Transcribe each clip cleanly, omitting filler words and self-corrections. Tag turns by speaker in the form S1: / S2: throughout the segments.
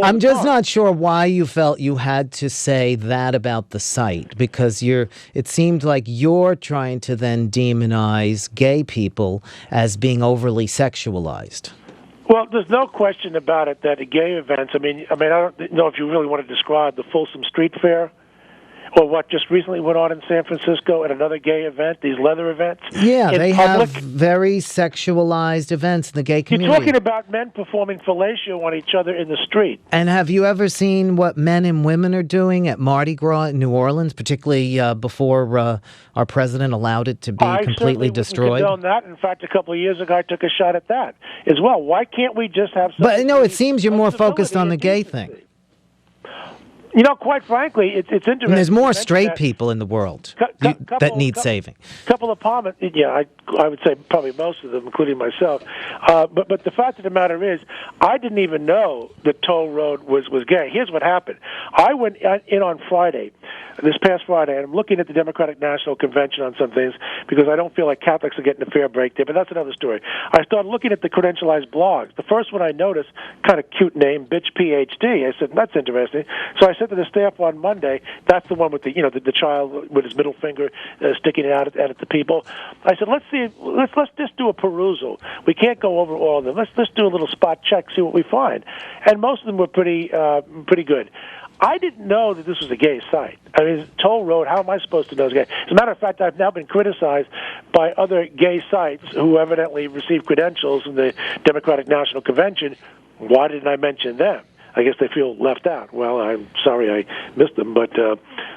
S1: I'm just not sure why you felt you had to say that about the site, because it seemed like you're trying to then demonize gay people as being overly sexualized.
S2: Well, there's no question about it that at gay events, I mean, I don't know if you really want to describe the Folsom Street Fair or what just recently went on in San Francisco at another gay event, these leather events.
S1: Yeah, they
S2: public.
S1: have very sexualized events in the gay community.
S2: You're talking about men performing fellatio on each other in the street.
S1: And have you ever seen what men and women are doing at Mardi Gras in New Orleans, particularly before our president allowed it to be completely destroyed?
S2: I that. In fact, a couple of years ago, I took a shot at that as well. Why can't we just have some...
S1: But, it seems you're more focused on the gay thing.
S2: Quite frankly, it's interesting.
S1: And there's more straight people in the world that need saving.
S2: Couple of comments. Yeah, I would say probably most of them, including myself. But the fact of the matter is, I didn't even know that Towleroad was gay. Here's what happened. I went in on Friday, this past Friday, and I'm looking at the Democratic National Convention on some things because I don't feel like Catholics are getting a fair break there, but that's another story. I started looking at the credentialized blogs. The first one I noticed, kind of cute name, Bitch PhD. I said, that's interesting. So I said to the staff on Monday, that's the one with the child with his middle finger sticking it out at the people. I said, let's just do a perusal. We can't go over all of them. Let's do a little spot check, see what we find. And most of them were pretty good. I didn't know that this was a gay site. I mean, Towleroad, how am I supposed to know it's gay? As a matter of fact, I've now been criticized by other gay sites who evidently received credentials from the Democratic National Convention. Why didn't I mention them? I guess they feel left out. Well, I'm sorry I missed them, but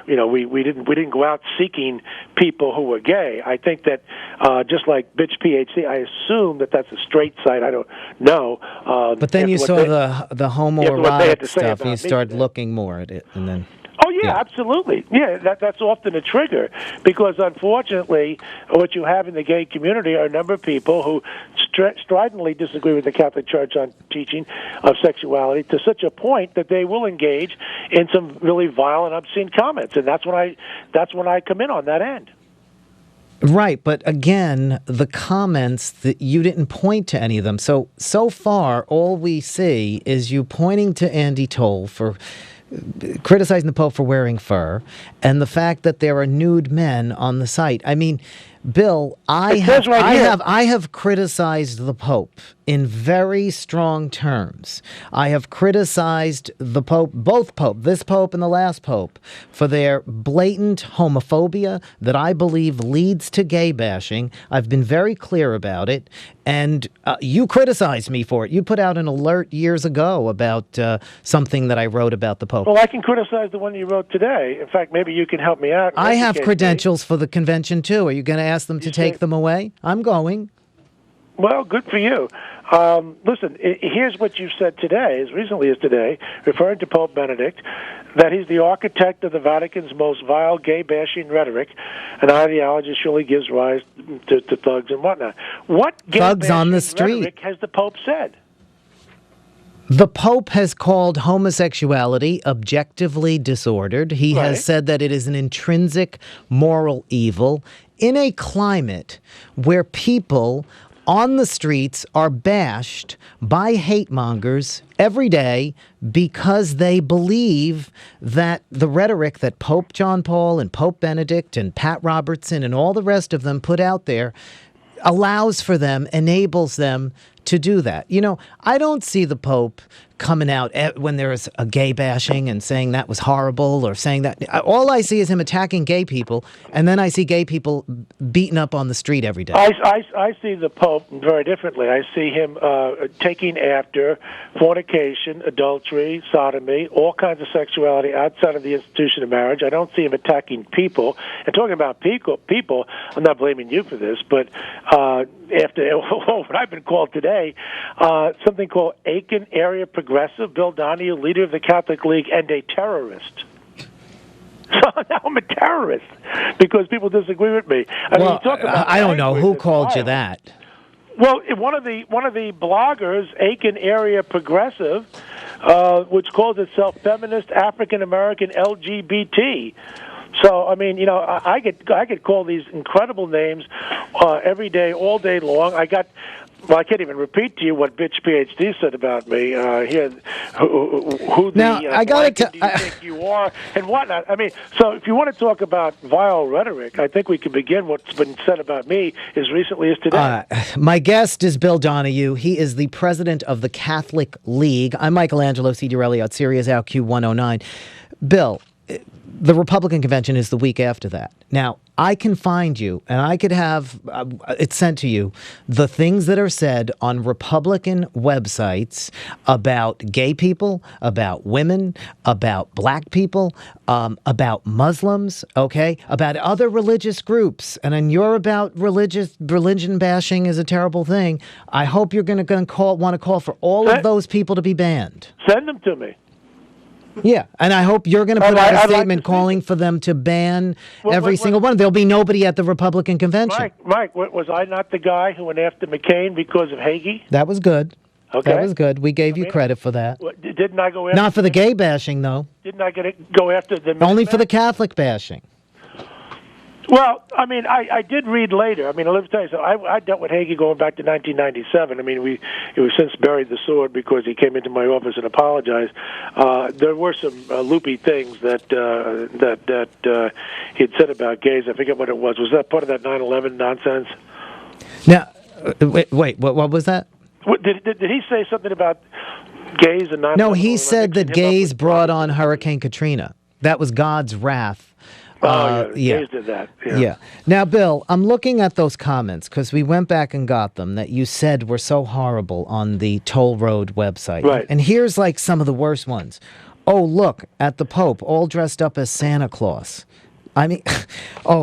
S2: we didn't go out seeking people who were gay. I think that just like Bitch PhD, I assume that that's a straight site. I don't know.
S1: But then you saw the homoerotic stuff, and you started looking more at it, and then.
S2: Oh, yeah, absolutely. Yeah, that's often a trigger because, unfortunately, what you have in the gay community are a number of people who stridently disagree with the Catholic Church on teaching of sexuality to such a point that they will engage in some really vile and obscene comments, and that's when I come in on that end.
S1: Right, but again, the comments that you didn't point to any of them. So far, all we see is you pointing to Andy Toll for criticizing the Pope for wearing fur, and the fact that there are nude men on the site. I mean, Bill, I have criticized the Pope in very strong terms. I have criticized the Pope, both Pope, this Pope and the last Pope, for their blatant homophobia that I believe leads to gay bashing. I've been very clear about it, and you criticized me for it. You put out an alert years ago about something that I wrote about the Pope.
S2: Well, I can criticize the one you wrote today. In fact, maybe you can help me out.
S1: I have credentials for the convention, too. Are you going to ask them to take them away? I'm going.
S2: Well, good for you. Listen, here's what you said today, as recently as today, referring to Pope Benedict, that he's the architect of the Vatican's most vile gay-bashing rhetoric, and ideology surely gives rise to thugs and whatnot. What
S1: thugs on the street
S2: rhetoric has the Pope said?
S1: The Pope has called homosexuality objectively disordered. He has said that it is an intrinsic moral evil in a climate where people on the streets are bashed by hate mongers every day because they believe that the rhetoric that Pope John Paul and Pope Benedict and Pat Robertson and all the rest of them put out there allows for them, enables them to do that. I don't see the Pope coming out when there's a gay bashing and saying that was horrible or saying that. All I see is him attacking gay people, and then I see gay people beaten up on the street every day.
S2: I see the Pope very differently. I see him taking after fornication, adultery, sodomy, all kinds of sexuality outside of the institution of marriage. I don't see him attacking people. And talking about people, I'm not blaming you for this, but after what I've been called today, something called Aiken Area Progressive, Bill Donohue, leader of the Catholic League, and a terrorist. So now I'm a terrorist because people disagree with me.
S1: I don't know who called you that.
S2: Well, one of the bloggers, Aiken Area Progressive, which calls itself Feminist African American LGBT, So, I mean, I get called these incredible names every day, all day long. Well, I can't even repeat to you what bitch PhD said about me. Here, who the
S1: now, I gotta
S2: do you think you are, and whatnot. I mean, so if you want to talk about vile rhetoric, I think we can begin what's been said about me as recently as today.
S1: My guest is Bill Donohue. He is the president of the Catholic League. I'm Michelangelo Ciarelli out Sirius LQ 109. Bill, the Republican convention is the week after that. Now, I can find you, and I could have it sent to you, the things that are said on Republican websites about gay people, about women, about black people, about Muslims, okay, about other religious groups. And then you're about religion bashing is a terrible thing. I hope you're going to want to call for all of those people to be banned.
S2: Send them to me.
S1: Yeah, and I hope you're going to put out a statement calling for them to ban every single one. There'll be nobody at the Republican convention.
S2: Mike, was I not the guy who went after McCain because of Hagee?
S1: That was good.
S2: Okay.
S1: That was good. We gave you credit for that.
S2: Didn't I go after
S1: Not for the gay bashing, though.
S2: Didn't I go after the
S1: Only for the Catholic bashing.
S2: Well, I mean, I did read later. I mean, let me tell you something. I dealt with Hagee going back to 1997. I mean, it was since buried the sword because he came into my office and apologized. There were some loopy things that he had said about gays. I forget what it was. Was that part of that 9/11 nonsense?
S1: Now, wait. What was that?
S2: Did he say something about gays and 9/11?
S1: No, he said that gays brought on Hurricane Katrina. That was God's wrath.
S2: Gays did that.
S1: Yeah. Now, Bill, I'm looking at those comments because we went back and got them that you said were so horrible on the Towleroad website.
S2: Right.
S1: And here's like some of the worst ones. Oh, look at the Pope all dressed up as Santa Claus. I mean,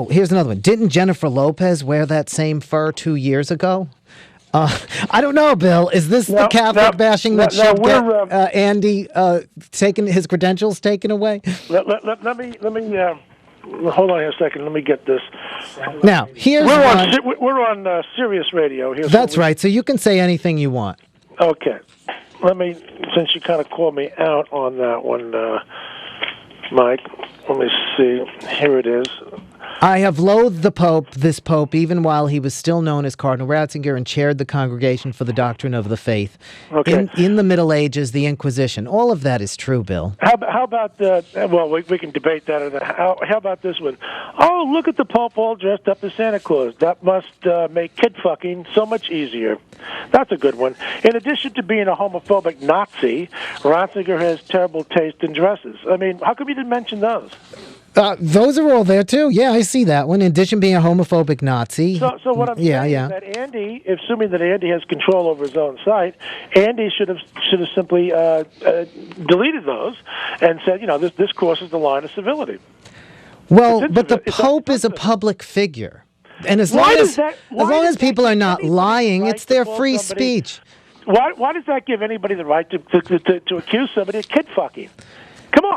S1: here's another one. Didn't Jennifer Lopez wear that same fur 2 years ago? I don't know, Bill. Is this the Catholic bashing that should get Andy taking his credentials taken away?
S2: Let me. Hold on a second. Let me get this.
S1: Now, here's
S2: we're on Sirius Radio here.
S1: That's right. So you can say anything you want.
S2: Okay. Since you kind of called me out on that one, Mike, let me see. Here it is.
S1: I have loathed this Pope, even while he was still known as Cardinal Ratzinger and chaired the Congregation for the Doctrine of the Faith.
S2: Okay.
S1: In the Middle Ages, the Inquisition. All of that is true, Bill.
S2: How about well, we can debate that. How about this one? Oh, look at the Pope all dressed up as Santa Claus. That must make kid fucking so much easier. That's a good one. In addition to being a homophobic Nazi, Ratzinger has terrible taste in dresses. I mean, how come you didn't mention those?
S1: Those are all there, too. Yeah, I see that one. In addition to being a homophobic Nazi.
S2: So what I'm saying is that Andy, assuming that Andy has control over his own site, Andy should have simply deleted those and said, this crosses the line of civility.
S1: Well, but the Pope is a public figure. And as long as people are not lying, it's their free speech.
S2: Why does that give anybody the right to accuse somebody of kid fucking?